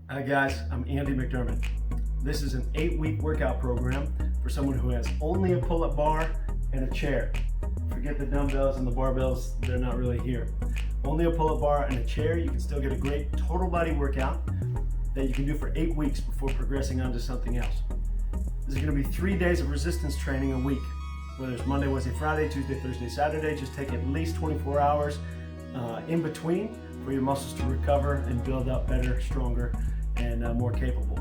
Hi guys, I'm Andy McDermott. This is an 8-week workout program for someone who has only a pull-up bar and a chair. Forget the dumbbells and the barbells, they're not really here. Only a pull-up bar and a chair, you can still get a great total body workout that you can do for 8 weeks before progressing on to something else. This is going to be 3 days of resistance training a week. Whether it's Monday, Wednesday, Friday, Tuesday, Thursday, Saturday, just take at least 24 hours in between for your muscles to recover and build up better, stronger, and more capable.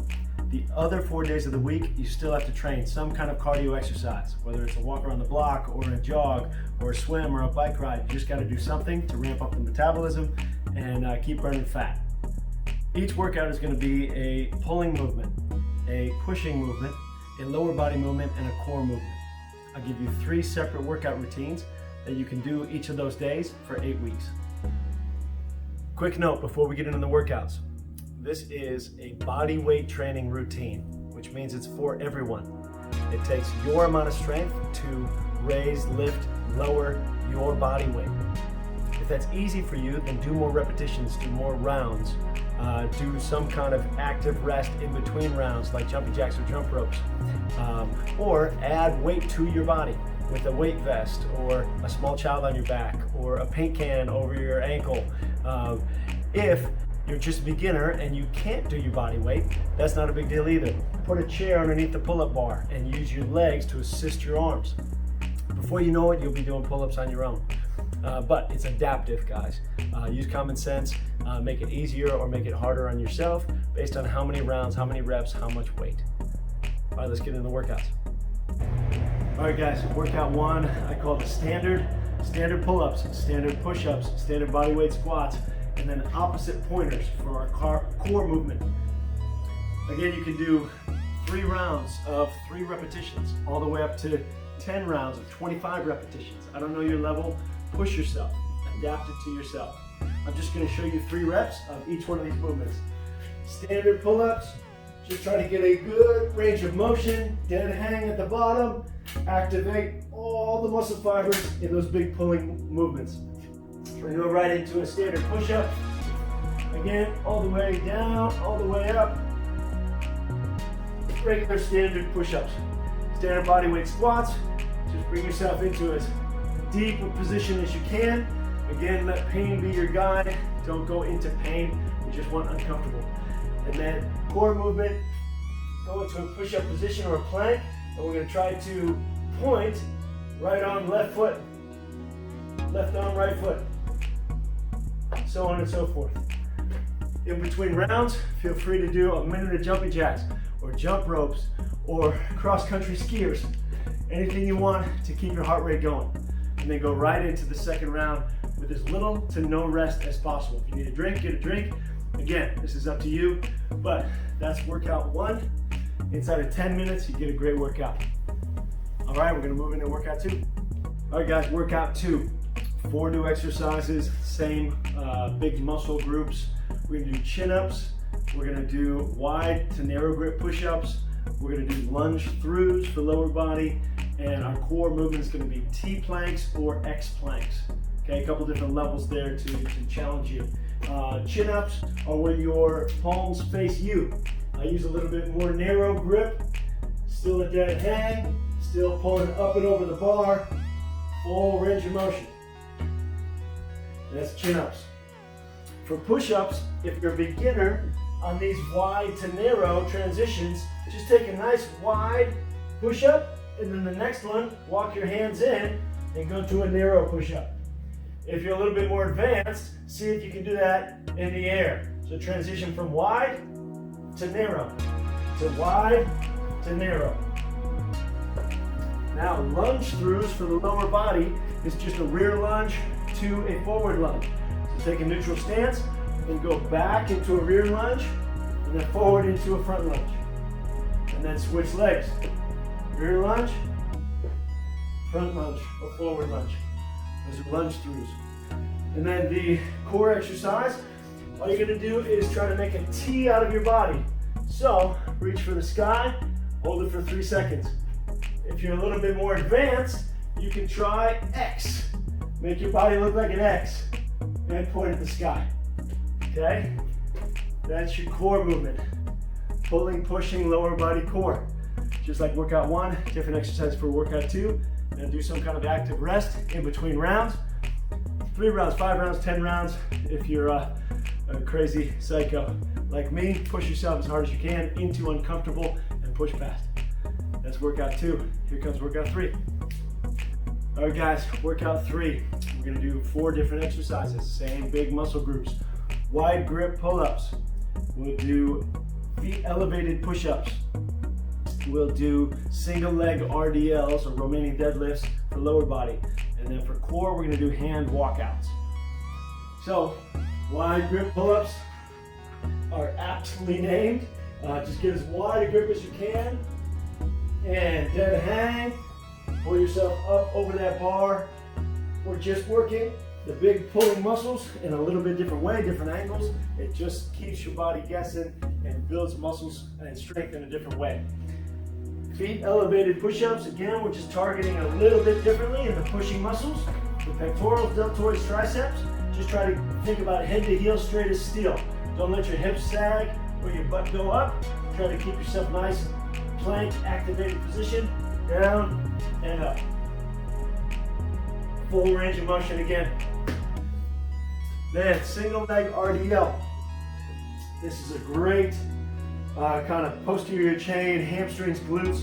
The other 4 days of the week, you still have to train some kind of cardio exercise, whether it's a walk around the block or a jog or a swim or a bike ride. You just got to do something to ramp up the metabolism and keep burning fat. Each workout is going to be a pulling movement, a pushing movement, a lower body movement, and a core movement. I'll give you 3 separate workout routines that you can do each of those days for 8 weeks. Quick note before we get into the workouts. This is a body weight training routine, which means it's for everyone. It takes your amount of strength to raise, lift, lower your body weight. If that's easy for you, then do more repetitions, do more rounds, do some kind of active rest in between rounds like jumping jacks or jump ropes, or add weight to your body with a weight vest or a small child on your back or a paint can over your ankle. If you're just a beginner and you can't do your body weight, that's not a big deal either. Put a chair underneath the pull-up bar and use your legs to assist your arms. Before you know it, you'll be doing pull-ups on your own. But it's adaptive, guys. Use common sense, make it easier or make it harder on yourself based on how many rounds, how many reps, how much weight. All right, let's get into the workouts. All right, guys, workout 1, I call it standard pull-ups, standard push-ups, standard body weight squats, and then opposite pointers for our core movement. Again, you can do 3 rounds of 3 repetitions, all the way up to 10 rounds of 25 repetitions. I don't know your level, push yourself, adapt it to yourself. I'm just going to show you 3 reps of each one of these movements. Standard pull-ups, just try to get a good range of motion, dead hang at the bottom, activate all the muscle fibers in those big pulling movements. We're going to go right into a standard push-up. Again, all the way down, all the way up. Regular standard push-ups. Standard body weight squats. Just bring yourself into as deep a position as you can. Again, let pain be your guide. Don't go into pain. You just want uncomfortable. And then core movement, go into a push-up position or a plank. And we're going to try to point right arm, left foot, left arm, right foot. So on and so forth. In between rounds, feel free to do a minute of jumping jacks or jump ropes or cross-country skiers. Anything you want to keep your heart rate going. And then go right into the second round with as little to no rest as possible. If you need a drink, get a drink. Again, this is up to you, but that's workout 1. Inside of 10 minutes, you get a great workout. All right, we're gonna move into workout 2. All right, guys, workout 2. 4 new exercises, same big muscle groups. We're gonna do chin-ups, we're gonna do wide to narrow grip push-ups, we're gonna do lunge throughs for lower body, and our core movement is gonna be T-planks or X-planks. Okay, a couple different levels there to challenge you. Chin-ups are when your palms face you. I use a little bit more narrow grip, still a dead hang, still pulling up and over the bar, full range of motion. That's chin-ups. For push-ups, if you're a beginner on these wide to narrow transitions, just take a nice wide push-up, and then the next one, walk your hands in and go to a narrow push-up. If you're a little bit more advanced, see if you can do that in the air. So transition from wide to narrow, to wide to narrow. Now lunge throughs for the lower body is just a rear lunge to a forward lunge. So take a neutral stance and go back into a rear lunge and then forward into a front lunge. And then switch legs. Rear lunge, front lunge, or forward lunge. Those are lunge throughs. And then the core exercise, all you're gonna do is try to make a T out of your body. So reach for the sky, hold it for 3 seconds. If you're a little bit more advanced, you can try X. Make your body look like an X and point at the sky. Okay? That's your core movement. Pulling, pushing, lower body core. Just like workout 1, different exercise for workout 2. And do some kind of active rest in between rounds. 3 rounds, 5 rounds, 10 rounds. If you're a crazy psycho like me, push yourself as hard as you can into uncomfortable and push past. That's workout 2. Here comes workout 3. All right guys, workout 3. We're gonna do 4 different exercises, same big muscle groups. Wide grip pull-ups. We'll do feet elevated push-ups. We'll do single leg RDLs or Romanian deadlifts for lower body. And then for core, we're gonna do hand walkouts. So, wide grip pull-ups are aptly named. Just get as wide a grip as you can. And dead hang. Pull yourself up over that bar. We're just working the big pulling muscles in a little bit different way, different angles. It just keeps your body guessing and builds muscles and strength in a different way. Feet elevated push-ups, again, we're just targeting a little bit differently in the pushing muscles. The pectorals, deltoids, triceps. Just try to think about head to heel straight as steel. Don't let your hips sag or your butt go up. Try to keep yourself nice, plank, activated position, down and up. Full range of motion again. Then single leg RDL. This is a great kind of posterior chain, hamstrings, glutes.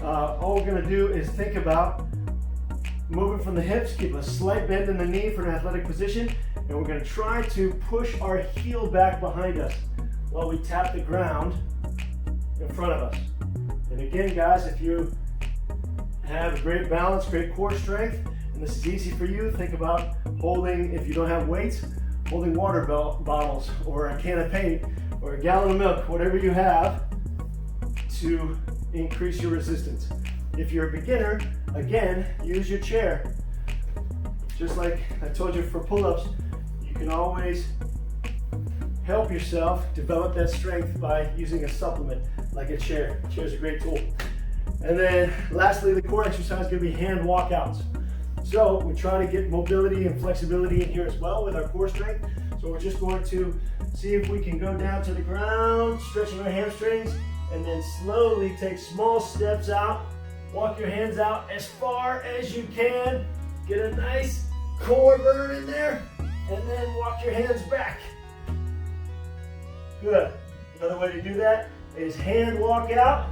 All we're gonna do is think about moving from the hips, keep a slight bend in the knee for an athletic position, and we're gonna try to push our heel back behind us while we tap the ground in front of us. And again, guys, if you have great balance, great core strength, and this is easy for you, think about holding, if you don't have weights, holding water bottles or a can of paint or a gallon of milk, whatever you have to increase your resistance. If you're a beginner, again, use your chair. Just like I told you for pull-ups, you can always help yourself develop that strength by using a supplement like a chair. A chair is a great tool. And then lastly, the core exercise is going to be hand walkouts. So we try to get mobility and flexibility in here as well with our core strength. So we're just going to see if we can go down to the ground, stretching our hamstrings, and then slowly take small steps out. Walk your hands out as far as you can. Get a nice core burn in there, and then walk your hands back. Good. Another way to do that is hand walk out.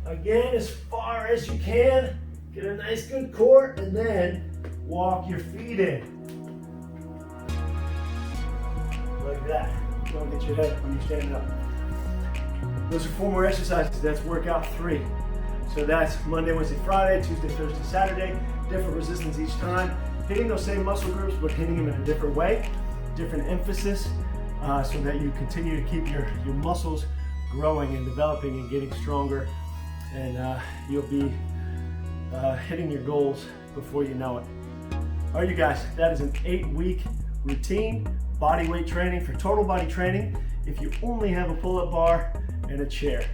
Again, as far as you can. Get a nice good core, and then walk your feet in. Like that. Don't get your head up when you're standing up. Those are 4 more exercises. That's workout 3. So that's Monday, Wednesday, Friday, Tuesday, Thursday, Saturday. Different resistance each time. Hitting those same muscle groups, but hitting them in a different way, different emphasis, so that you continue to keep your muscles growing and developing and getting stronger. And you'll be hitting your goals before you know it. All right, you guys, that is an 8-week routine, body weight training for total body training if you only have a pull-up bar and a chair.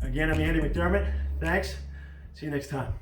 Again, I'm Andy McDermott. Thanks. See you next time.